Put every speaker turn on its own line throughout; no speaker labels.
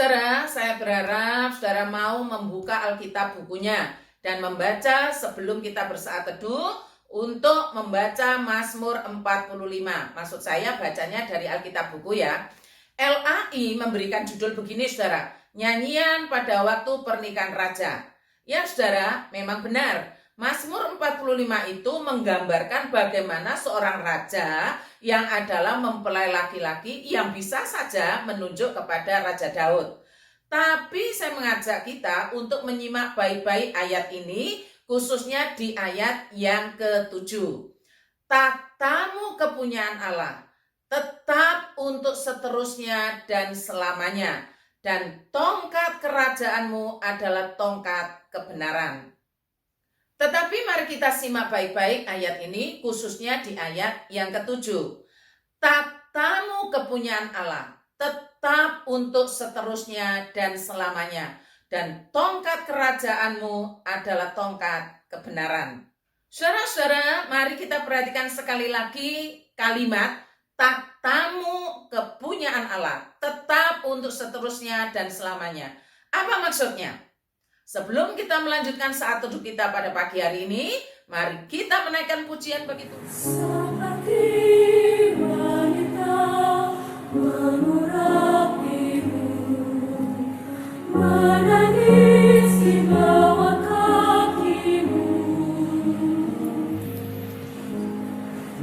Saudara-saudara, saya berharap saudara mau membuka Alkitab bukunya dan membaca sebelum kita bersaat teduh untuk membaca Mazmur 45. Maksud saya bacanya dari Alkitab buku ya. LAI memberikan judul begini saudara, nyanyian pada waktu pernikahan raja. Ya saudara, memang benar. Mazmur 45 itu menggambarkan bagaimana seorang raja yang adalah mempelai laki-laki yang bisa saja menunjuk kepada Raja Daud. Tapi saya mengajak kita untuk menyimak baik-baik ayat ini, khususnya di ayat yang ke-7. Takhtamu kepunyaan Allah, tetap untuk seterusnya dan selamanya, dan tongkat kerajaanmu adalah tongkat kebenaran. Tetapi mari kita simak baik-baik ayat ini, khususnya di ayat yang ke-7. Takhtamu kepunyaan Allah, tetap untuk seterusnya dan selamanya, dan tongkat kerajaanmu adalah tongkat kebenaran. Saudara-saudara, mari kita perhatikan sekali lagi kalimat takhtamu kepunyaan Allah, tetap untuk seterusnya dan selamanya. Apa maksudnya? Sebelum kita melanjutkan saat teduh kita pada pagi hari ini, mari kita menaikkan pujian bagi Tuhan.
Seperti wanita mengurapimu, menangis di bawah kakimu.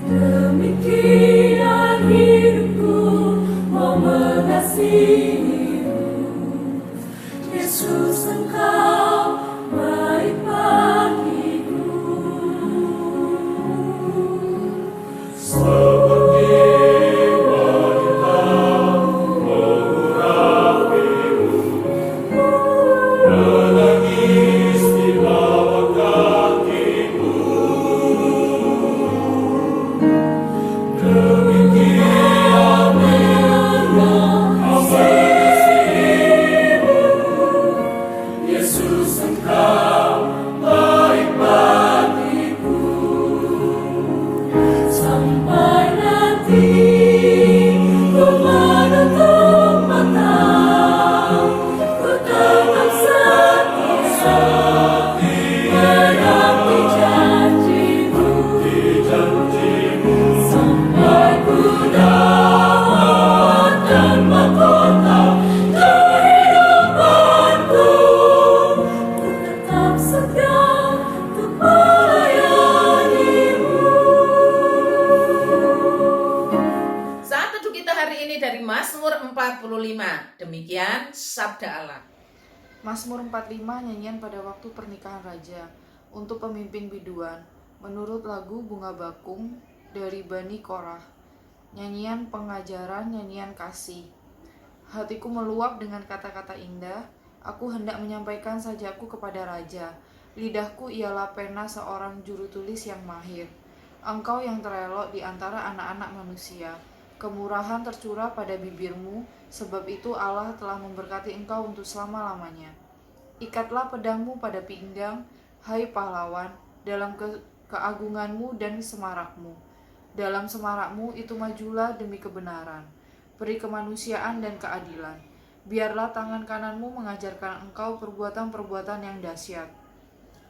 Demikian hidupku mau mengasihimu, Yesus Engkau baik bagiku.
Seperti wanita mengurapimu, menangis di bawah kakimu. Demikian mengasihimu, Yesus Engkau baik bagiku.
Sampai nanti ku menutup mata, ku tetap setia menanti janjimu, sampai ku dapatkan mahkota kehidupanku. Ku tetap setia untuk melayanimu.
Saat teduh kita hari ini dari Mazmur 45. Demikian sabda Allah.
Mazmur 45 nyanyian pada waktu pernikahan raja untuk pemimpin biduan menurut lagu Bunga Bakung dari Bani Korah. Nyanyian pengajaran, nyanyian kasih. Hatiku meluap dengan kata-kata indah, aku hendak menyampaikan sajaku kepada raja. Lidahku ialah pena seorang juru tulis yang mahir. Engkau yang terelok di antara anak-anak manusia. Kemurahan tercurah pada bibirmu, sebab itu Allah telah memberkati engkau untuk selama-lamanya. Ikatlah pedangmu pada pinggang, hai pahlawan, dalam keagunganmu dan semarakmu. Dalam semarakmu itu majulah demi kebenaran, peri kemanusiaan dan keadilan. Biarlah tangan kananmu mengajarkan engkau perbuatan-perbuatan yang dahsyat.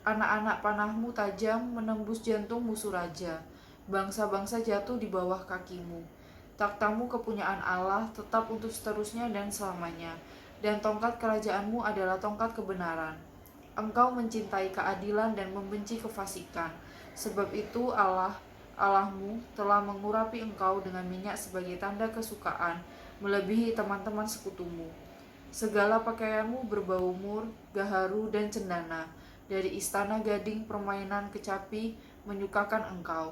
Anak-anak panahmu tajam menembus jantung musuh raja. Bangsa-bangsa jatuh di bawah kakimu. Takhtamu kepunyaan Allah tetap untuk seterusnya dan selamanya, dan tongkat kerajaanmu adalah tongkat kebenaran. Engkau mencintai keadilan dan membenci kefasikan. Sebab itu Allahmu telah mengurapi engkau dengan minyak sebagai tanda kesukaan, melebihi teman-teman sekutumu. Segala pakaianmu berbau mur, gaharu, dan cendana. Dari istana gading permainan kecapi menyukakan engkau.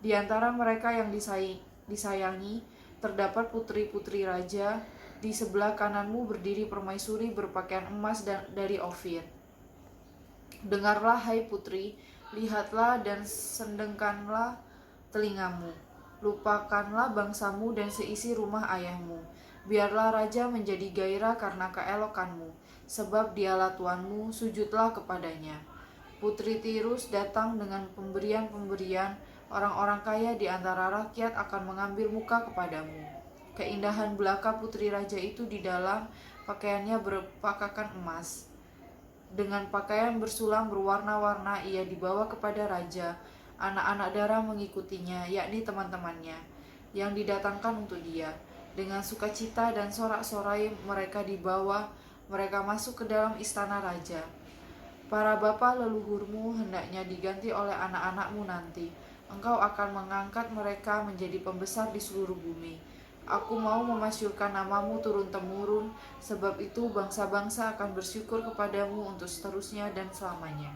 Di antara mereka yang disayangi terdapat putri-putri raja. Di sebelah kananmu berdiri permaisuri berpakaian emas dari Ofir. Dengarlah hai putri, lihatlah dan sendengkanlah telingamu. Lupakanlah bangsamu dan seisi rumah ayahmu. Biarlah raja menjadi gairah karena keelokanmu, sebab dialah Tuanmu, sujudlah kepadanya. Putri Tirus datang dengan pemberian-pemberian, orang-orang kaya di antara rakyat akan mengambil muka kepadamu. Keindahan belaka putri raja itu di dalam pakaiannya berpakakan emas. Dengan pakaian bersulam berwarna-warna ia dibawa kepada raja. Anak-anak darah mengikutinya, yakni teman-temannya, yang didatangkan untuk dia. Dengan sukacita dan sorak-sorai mereka dibawa, mereka masuk ke dalam istana raja. Para bapa leluhurmu hendaknya diganti oleh anak-anakmu nanti. Engkau akan mengangkat mereka menjadi pembesar di seluruh bumi. Aku mau memasyurkan namamu turun-temurun, sebab itu bangsa-bangsa akan bersyukur kepadamu untuk seterusnya dan selamanya.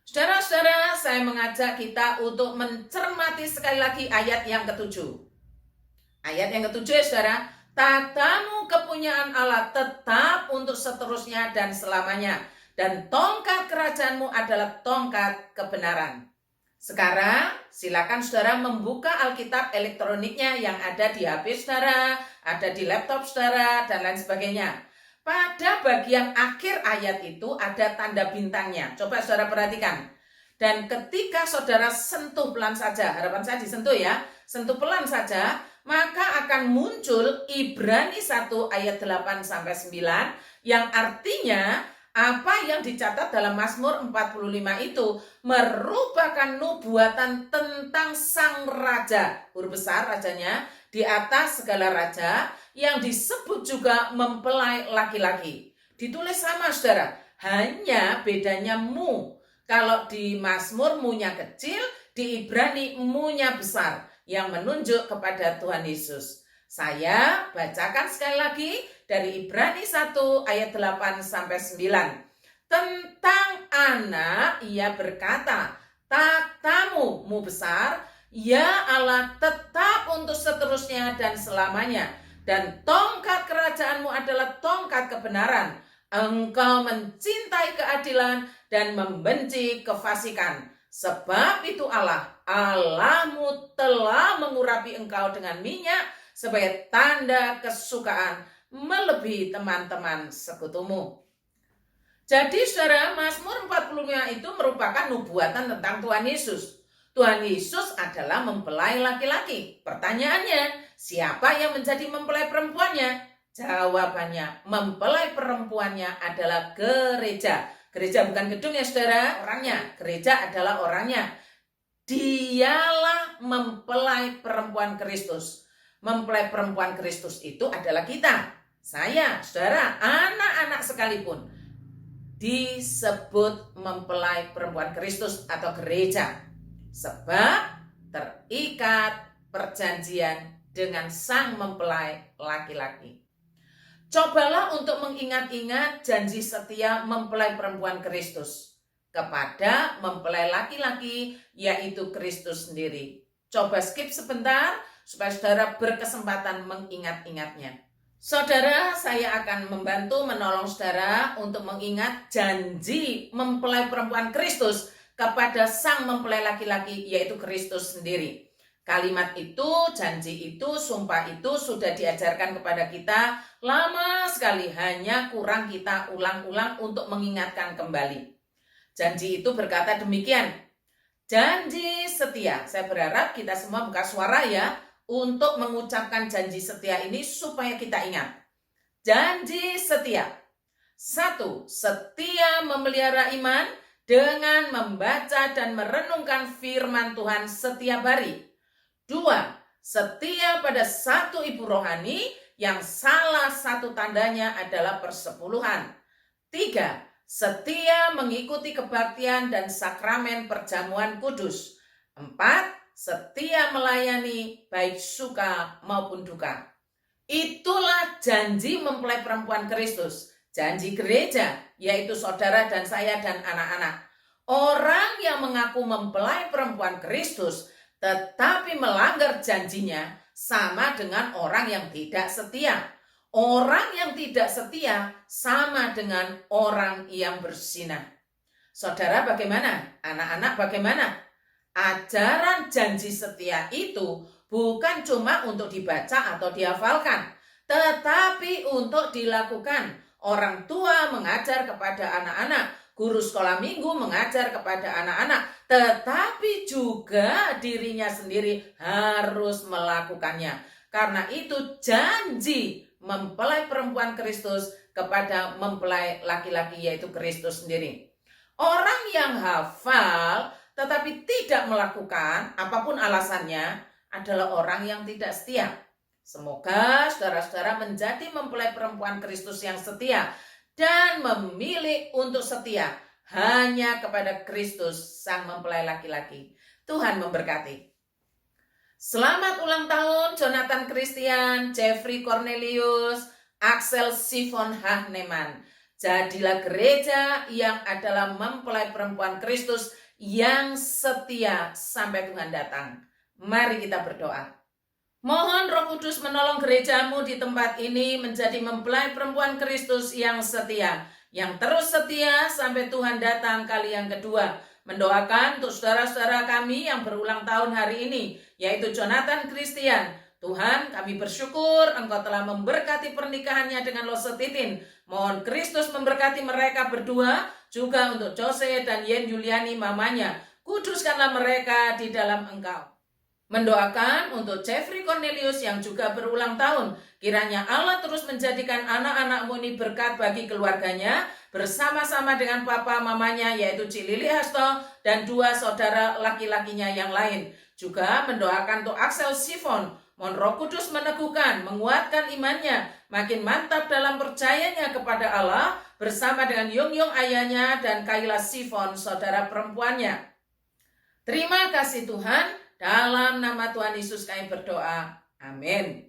Saudara-saudara, saya mengajak kita untuk mencermati sekali lagi ayat yang ke-7. Ayat yang ke-7 ya saudara, tatamu kepunyaan Allah tetap untuk seterusnya dan selamanya, dan tongkat kerajaanmu adalah tongkat kebenaran. Sekarang silakan saudara membuka Alkitab elektroniknya yang ada di HP saudara, ada di laptop saudara, dan lain sebagainya. Pada bagian akhir ayat itu ada tanda bintangnya. Coba saudara perhatikan. Dan ketika saudara sentuh pelan saja, harapan saya disentuh ya, sentuh pelan saja, maka akan muncul Ibrani 1 ayat 8-9 yang artinya apa yang dicatat dalam Mazmur 45 itu merupakan nubuatan tentang sang raja, huruf besar rajanya, di atas segala raja, yang disebut juga mempelai laki-laki. Ditulis sama saudara, hanya bedanya mu. Kalau di Mazmur mu-nya kecil, di Ibrani mu-nya besar, yang menunjuk kepada Tuhan Yesus. Saya bacakan sekali lagi dari Ibrani 1 ayat 8-9. Tentang anak ia berkata, takhtamu mu besar, ya Allah tetap untuk seterusnya dan selamanya. Dan tongkat kerajaanmu adalah tongkat kebenaran. Engkau mencintai keadilan dan membenci kefasikan. Sebab itu Allahmu telah mengurapi engkau dengan minyak sebagai tanda kesukaan melebihi teman-teman sekutumu. Jadi saudara, Mazmur 45 itu merupakan nubuatan tentang Tuhan Yesus. Tuhan Yesus adalah mempelai laki-laki. Pertanyaannya, siapa yang menjadi mempelai perempuannya? Jawabannya, mempelai perempuannya adalah gereja. Gereja bukan gedung ya saudara, orangnya. Gereja adalah orangnya. Dialah mempelai perempuan Kristus. Mempelai perempuan Kristus itu adalah kita. Saya, saudara, anak-anak sekalipun disebut mempelai perempuan Kristus atau gereja. Sebab terikat perjanjian dengan sang mempelai laki-laki. Cobalah untuk mengingat-ingat janji setia mempelai perempuan Kristus kepada mempelai laki-laki, yaitu Kristus sendiri. Coba skip sebentar supaya saudara berkesempatan mengingat-ingatnya. Saudara, saya akan membantu menolong saudara untuk mengingat janji mempelai perempuan Kristus kepada sang mempelai laki-laki, yaitu Kristus sendiri. Kalimat itu, janji itu, sumpah itu sudah diajarkan kepada kita lama sekali, hanya kurang kita ulang-ulang untuk mengingatkan kembali. Janji itu berkata demikian, janji setia. Saya berharap kita semua buka suara ya, untuk mengucapkan janji setia ini supaya kita ingat. Janji setia. 1. Setia memelihara iman dengan membaca dan merenungkan firman Tuhan setiap hari. 2. Setia pada satu ibu rohani yang salah satu tandanya adalah persepuluhan. 3. Setia mengikuti kebaktian dan sakramen perjamuan kudus. 4. Setia melayani baik suka maupun duka. Itulah janji mempelai perempuan Kristus. Janji gereja, yaitu saudara dan saya dan anak-anak. Orang yang mengaku mempelai perempuan Kristus tetapi melanggar janjinya sama dengan orang yang tidak setia. Orang yang tidak setia sama dengan orang yang berzinah. Saudara bagaimana? Anak-anak bagaimana? Ajaran janji setia itu bukan cuma untuk dibaca atau dihafalkan, tetapi untuk dilakukan. Orang tua mengajar kepada anak-anak, guru sekolah minggu mengajar kepada anak-anak, tetapi juga dirinya sendiri harus melakukannya. Karena itu janji mempelai perempuan Kristus kepada mempelai laki-laki, yaitu Kristus sendiri. Orang yang hafal tetapi tidak melakukan, apapun alasannya, adalah orang yang tidak setia. Semoga saudara-saudara menjadi mempelai perempuan Kristus yang setia dan memilih untuk setia hanya kepada Kristus, sang mempelai laki-laki. Tuhan memberkati. Selamat ulang tahun Jonathan Christian, Jeffrey Cornelius, Axel Sifon Hahnemann. Jadilah gereja yang adalah mempelai perempuan Kristus yang setia sampai Tuhan datang. Mari kita berdoa. Mohon Roh Kudus menolong gerejamu di tempat ini menjadi mempelai perempuan Kristus yang setia, yang terus setia sampai Tuhan datang kali yang kedua. Mendoakan untuk saudara-saudara kami yang berulang tahun hari ini, yaitu Jonathan Christian. Tuhan, kami bersyukur Engkau telah memberkati pernikahannya dengan Lose Titin. Mohon Kristus memberkati mereka berdua, juga untuk Jose dan Yen Yuliani mamanya. Kuduskanlah mereka di dalam Engkau. Mendoakan untuk Jeffrey Cornelius yang juga berulang tahun. Kiranya Allah terus menjadikan anak-anakmu ini berkat bagi keluarganya, bersama-sama dengan papa mamanya, yaitu Cilili Hasto dan 2 saudara laki-lakinya yang lain. Juga mendoakan untuk Axel Sifon. Mohon Roh Kudus meneguhkan, menguatkan imannya, makin mantap dalam percayanya kepada Allah, bersama dengan Yung ayahnya dan Kayla Sifon, saudara perempuannya. Terima kasih Tuhan, dalam nama Tuhan Yesus kami berdoa. Amin.